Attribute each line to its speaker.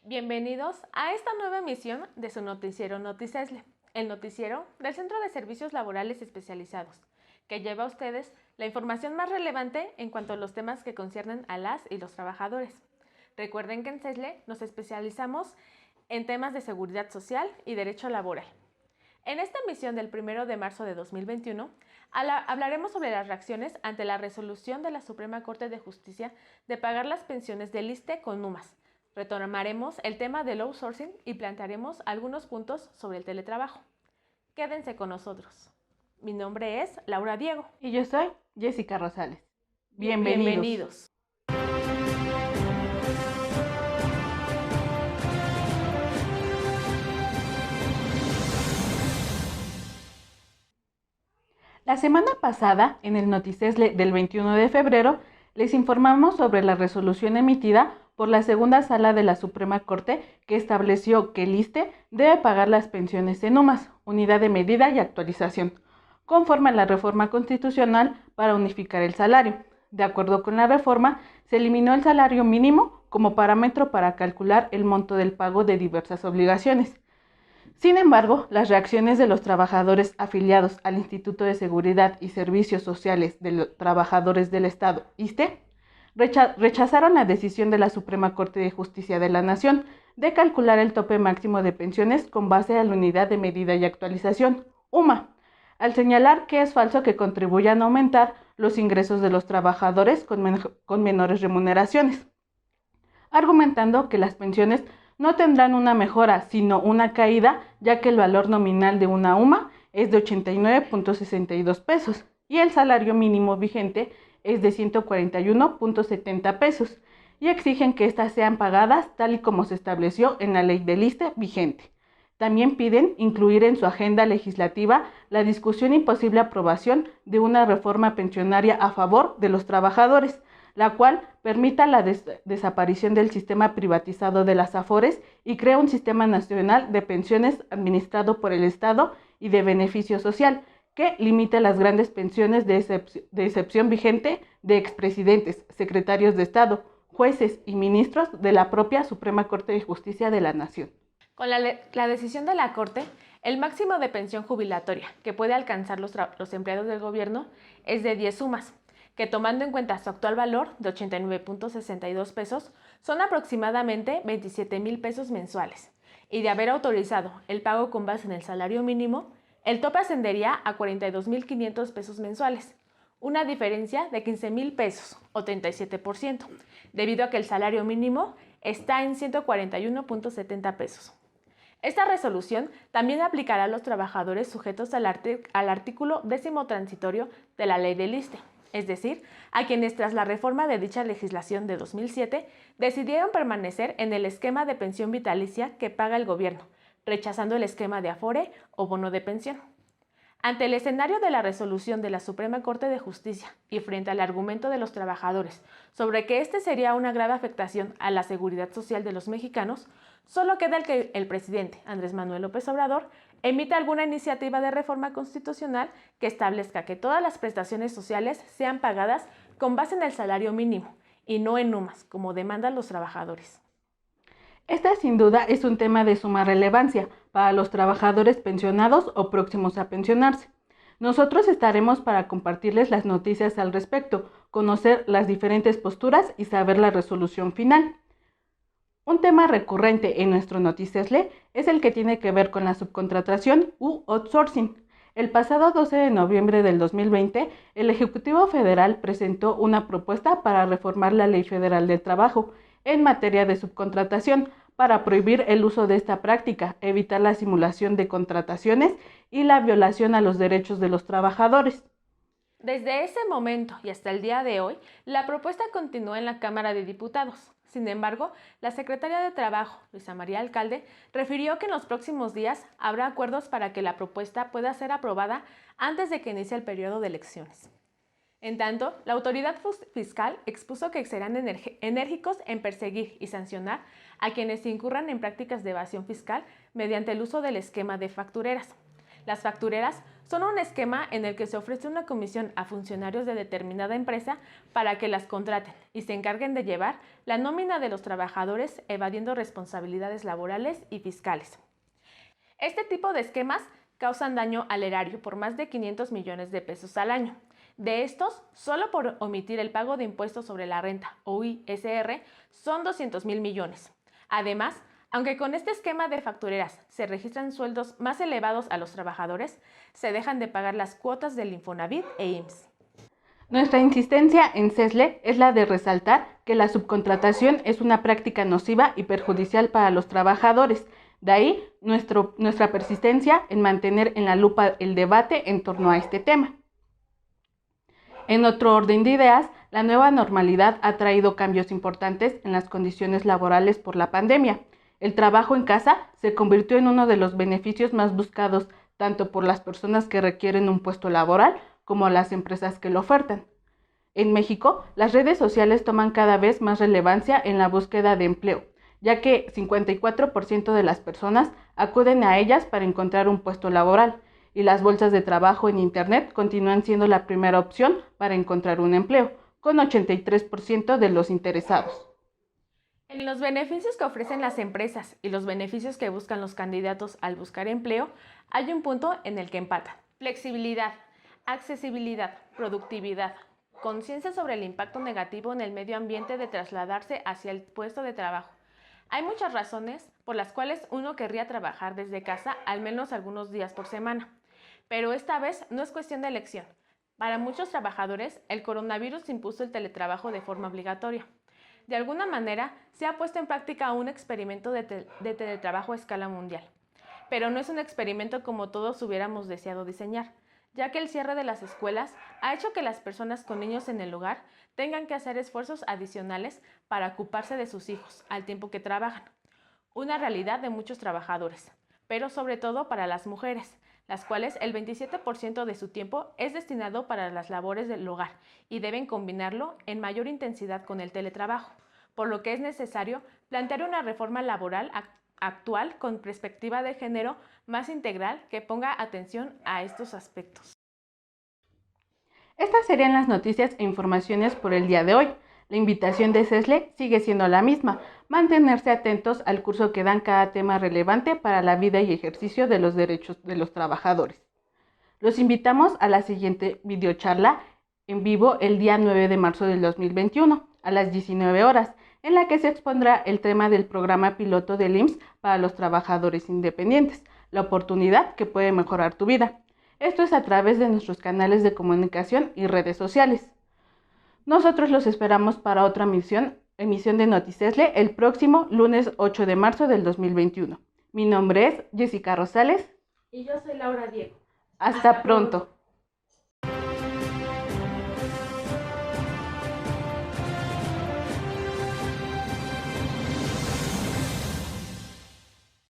Speaker 1: Bienvenidos a esta nueva emisión de su noticiero Noticesle, el noticiero del Centro de Servicios Laborales Especializados, que lleva a ustedes la información más relevante en cuanto a los temas que conciernen a las y los trabajadores. Recuerden que en CESLE nos especializamos en temas de seguridad social y derecho laboral. En esta emisión del 1 de marzo de 2021, hablaremos sobre las reacciones ante la resolución de la Suprema Corte de Justicia de pagar las pensiones del ISSSTE con UMAS. Retomaremos el tema del outsourcing y plantearemos algunos puntos sobre el teletrabajo. Quédense con nosotros. Mi nombre es Laura Diego.
Speaker 2: Y yo soy Jessica Rosales.
Speaker 1: Bienvenidos.
Speaker 2: La semana pasada, en el Noticesle del 21 de febrero, les informamos sobre la resolución emitida por la segunda sala de la Suprema Corte que estableció que el ISSSTE debe pagar las pensiones en UMAS, unidad de medida y actualización, conforme a la reforma constitucional para unificar el salario. De acuerdo con la reforma, se eliminó el salario mínimo como parámetro para calcular el monto del pago de diversas obligaciones. Sin embargo, las reacciones de los trabajadores afiliados al Instituto de Seguridad y Servicios Sociales de los Trabajadores del Estado, ISSSTE, rechazaron la decisión de la Suprema Corte de Justicia de la Nación de calcular el tope máximo de pensiones con base a la unidad de medida y actualización, UMA, al señalar que es falso que contribuyan a aumentar los ingresos de los trabajadores con menores remuneraciones, argumentando que las pensiones no tendrán una mejora, sino una caída, ya que el valor nominal de una UMA es de 89.62 pesos y el salario mínimo vigente es de 141.70 pesos y exigen que éstas sean pagadas tal y como se estableció en la ley del ISSSTE vigente. También piden incluir en su agenda legislativa la discusión y posible aprobación de una reforma pensionaria a favor de los trabajadores, la cual permita la desaparición del sistema privatizado de las AFORES y crea un sistema nacional de pensiones administrado por el Estado y de beneficio social, que limite las grandes pensiones de excepción vigente de expresidentes, secretarios de Estado, jueces y ministros de la propia Suprema Corte de Justicia de la Nación.
Speaker 1: Con la decisión de la Corte, el máximo de pensión jubilatoria que puede alcanzar los empleados del gobierno es de 10 UMAS, que tomando en cuenta su actual valor de 89.62 pesos, son aproximadamente 27,000 pesos mensuales. Y de haber autorizado el pago con base en el salario mínimo, el tope ascendería a 42,500 pesos mensuales, una diferencia de 15,000 pesos o 37%, debido a que el salario mínimo está en 141.70 pesos. Esta resolución también aplicará a los trabajadores sujetos al artículo 10º transitorio de la ley del ISSSTE, es decir, a quienes tras la reforma de dicha legislación de 2007 decidieron permanecer en el esquema de pensión vitalicia que paga el gobierno, rechazando el esquema de Afore o bono de pensión. Ante el escenario de la resolución de la Suprema Corte de Justicia y frente al argumento de los trabajadores sobre que este sería una grave afectación a la seguridad social de los mexicanos, solo queda el que el presidente Andrés Manuel López Obrador emita alguna iniciativa de reforma constitucional que establezca que todas las prestaciones sociales sean pagadas con base en el salario mínimo y no en UMAS, como demandan los trabajadores.
Speaker 2: Este sin duda es un tema de suma relevancia para los trabajadores pensionados o próximos a pensionarse. Nosotros estaremos para compartirles las noticias al respecto, conocer las diferentes posturas y saber la resolución final. Un tema recurrente en nuestro Noticesle es el que tiene que ver con la subcontratación u outsourcing. El pasado 12 de noviembre del 2020, el Ejecutivo Federal presentó una propuesta para reformar la Ley Federal del Trabajo en materia de subcontratación para prohibir el uso de esta práctica, evitar la simulación de contrataciones y la violación a los derechos de los trabajadores.
Speaker 1: Desde ese momento y hasta el día de hoy, la propuesta continúa en la Cámara de Diputados. Sin embargo, la secretaria de Trabajo, Luisa María Alcalde, refirió que en los próximos días habrá acuerdos para que la propuesta pueda ser aprobada antes de que inicie el periodo de elecciones. En tanto, la autoridad fiscal expuso que serán enérgicos en perseguir y sancionar a quienes incurran en prácticas de evasión fiscal mediante el uso del esquema de factureras. Las factureras Son un esquema en el que se ofrece una comisión a funcionarios de determinada empresa para que las contraten y se encarguen de llevar la nómina de los trabajadores evadiendo responsabilidades laborales y fiscales. Este tipo de esquemas causan daño al erario por más de 500 millones de pesos al año. De estos, solo por omitir el pago de impuestos sobre la renta o ISR son 200,000 millones. Además, aunque con este esquema de factureras se registran sueldos más elevados a los trabajadores, se dejan de pagar las cuotas del Infonavit e IMSS.
Speaker 2: Nuestra insistencia en CESLE es la de resaltar que la subcontratación es una práctica nociva y perjudicial para los trabajadores. De ahí nuestra persistencia en mantener en la lupa el debate en torno a este tema. En otro orden de ideas, la nueva normalidad ha traído cambios importantes en las condiciones laborales por la pandemia. El trabajo en casa se convirtió en uno de los beneficios más buscados tanto por las personas que requieren un puesto laboral como las empresas que lo ofertan. En México, las redes sociales toman cada vez más relevancia en la búsqueda de empleo, ya que 54% de las personas acuden a ellas para encontrar un puesto laboral, y las bolsas de trabajo en Internet continúan siendo la primera opción para encontrar un empleo, con 83% de los interesados.
Speaker 1: En los beneficios que ofrecen las empresas y los beneficios que buscan los candidatos al buscar empleo, hay un punto en el que empatan. Flexibilidad, accesibilidad, productividad, conciencia sobre el impacto negativo en el medio ambiente de trasladarse hacia el puesto de trabajo. Hay muchas razones por las cuales uno querría trabajar desde casa al menos algunos días por semana, pero esta vez no es cuestión de elección. Para muchos trabajadores, el coronavirus impuso el teletrabajo de forma obligatoria. De alguna manera, se ha puesto en práctica un experimento de teletrabajo a escala mundial. Pero no es un experimento como todos hubiéramos deseado diseñar, ya que el cierre de las escuelas ha hecho que las personas con niños en el hogar tengan que hacer esfuerzos adicionales para ocuparse de sus hijos al tiempo que trabajan. Una realidad de muchos trabajadores, pero sobre todo para las mujeres, las cuales el 27% de su tiempo es destinado para las labores del hogar y deben combinarlo en mayor intensidad con el teletrabajo, por lo que es necesario plantear una reforma laboral actual con perspectiva de género más integral que ponga atención a estos aspectos.
Speaker 2: Estas serían las noticias e informaciones por el día de hoy. La invitación de CESLE sigue siendo la misma, mantenerse atentos al curso que dan cada tema relevante para la vida y ejercicio de los derechos de los trabajadores. Los invitamos a la siguiente videocharla en vivo el día 9 de marzo del 2021 a las 19 horas, en la que se expondrá el tema del programa piloto del IMSS para los trabajadores independientes, la oportunidad que puede mejorar tu vida. Esto es a través de nuestros canales de comunicación y redes sociales. Nosotros los esperamos para otra emisión de NotiCESLE el próximo lunes 8 de marzo del 2021. Mi nombre es Jessica Rosales.
Speaker 1: Y yo soy Laura Diego.
Speaker 2: Hasta pronto.